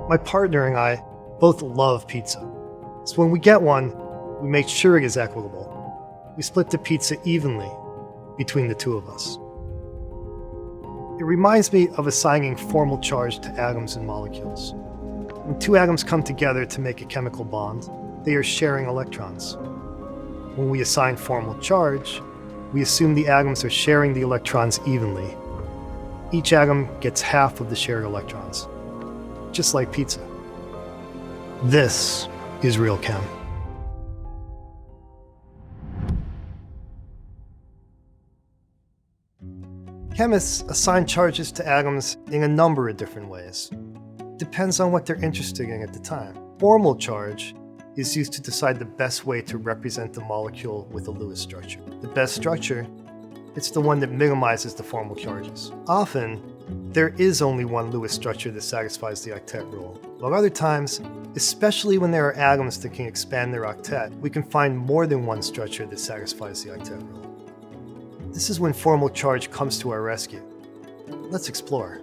My partner and I both love pizza. So when we get one, we make sure it is equitable. We split the pizza evenly between the two of us. It reminds me of assigning formal charge to atoms and molecules. When two atoms come together to make a chemical bond, they are sharing electrons. When we assign formal charge, we assume the atoms are sharing the electrons evenly. Each atom gets half of the shared electrons, just like pizza. This is real chem. Chemists assign charges to atoms in a number of different ways. Depends on what they're interested in at the time. Formal charge is used to decide the best way to represent the molecule with a Lewis structure. The best structure, it's the one that minimizes the formal charges. Often, there is only one Lewis structure that satisfies the octet rule, while other times, especially when there are atoms that can expand their octet, we can find more than one structure that satisfies the octet rule. This is when formal charge comes to our rescue. Let's explore.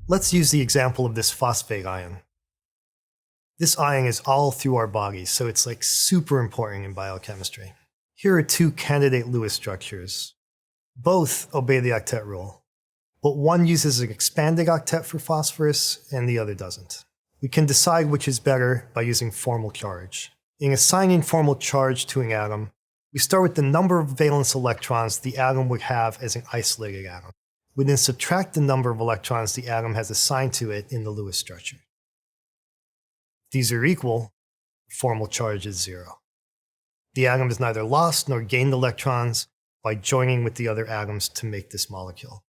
Let's use the example of this phosphate ion. This ion is all through our bodies, so it's like super important in biochemistry. Here are two candidate Lewis structures. Both obey the octet rule, but one uses an expanded octet for phosphorus and the other doesn't. We can decide which is better by using formal charge. In assigning formal charge to an atom, we start with the number of valence electrons the atom would have as an isolated atom. We then subtract the number of electrons the atom has assigned to it in the Lewis structure. If these are equal, formal charge is 0. The atom has neither lost nor gained electrons by joining with the other atoms to make this molecule.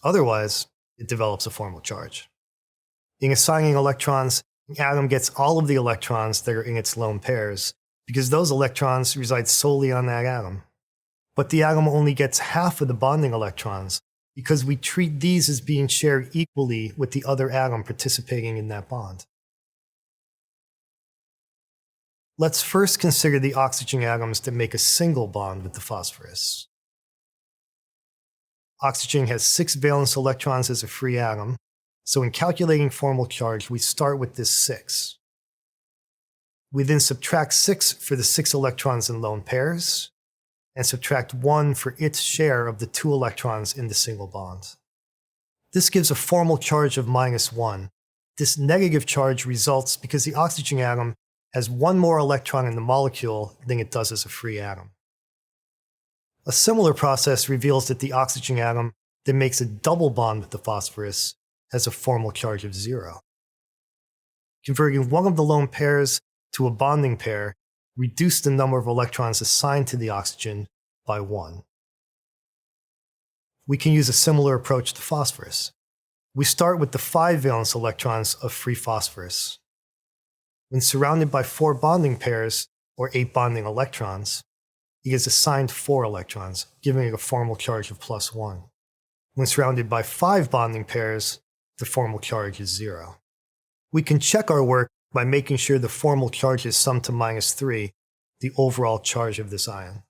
Otherwise, it develops a formal charge. In assigning electrons, the atom gets all of the electrons that are in its lone pairs, because those electrons reside solely on that atom. But the atom only gets half of the bonding electrons, because we treat these as being shared equally with the other atom participating in that bond. Let's first consider the oxygen atoms that make a single bond with the phosphorus. Oxygen has 6 valence electrons as a free atom, so in calculating formal charge, we start with this 6. We then subtract 6 for the 6 electrons in lone pairs, and subtract 1 for its share of the 2 electrons in the single bond. This gives a formal charge of -1. This negative charge results because the oxygen atom has 1 more electron in the molecule than it does as a free atom. A similar process reveals that the oxygen atom that makes a double bond with the phosphorus has a formal charge of 0. Converting one of the lone pairs to a bonding pair reduced the number of electrons assigned to the oxygen by 1. We can use a similar approach to phosphorus. We start with the 5 valence electrons of free phosphorus. When surrounded by 4 bonding pairs, or 8 bonding electrons, it is assigned 4 electrons, giving it a formal charge of +1. When surrounded by 5 bonding pairs, the formal charge is 0. We can check our work by making sure the formal charge is summed to -3, the overall charge of this ion.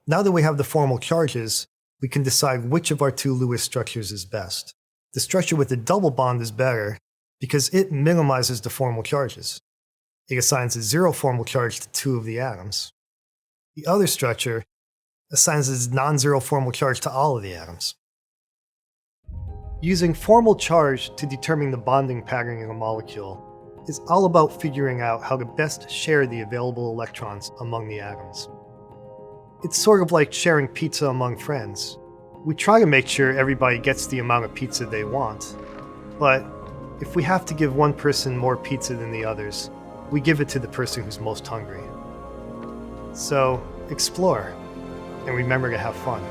Now that we have the formal charges, we can decide which of our 2 Lewis structures is best. The structure with the double bond is better because it minimizes the formal charges. It assigns a 0 formal charge to 2 of the atoms. The other structure assigns a non-zero formal charge to all of the atoms. Using formal charge to determine the bonding pattern in a molecule is all about figuring out how to best share the available electrons among the atoms. It's sort of like sharing pizza among friends. We try to make sure everybody gets the amount of pizza they want, but if we have to give one person more pizza than the others, we give it to the person who's most hungry. So, explore, and remember to have fun.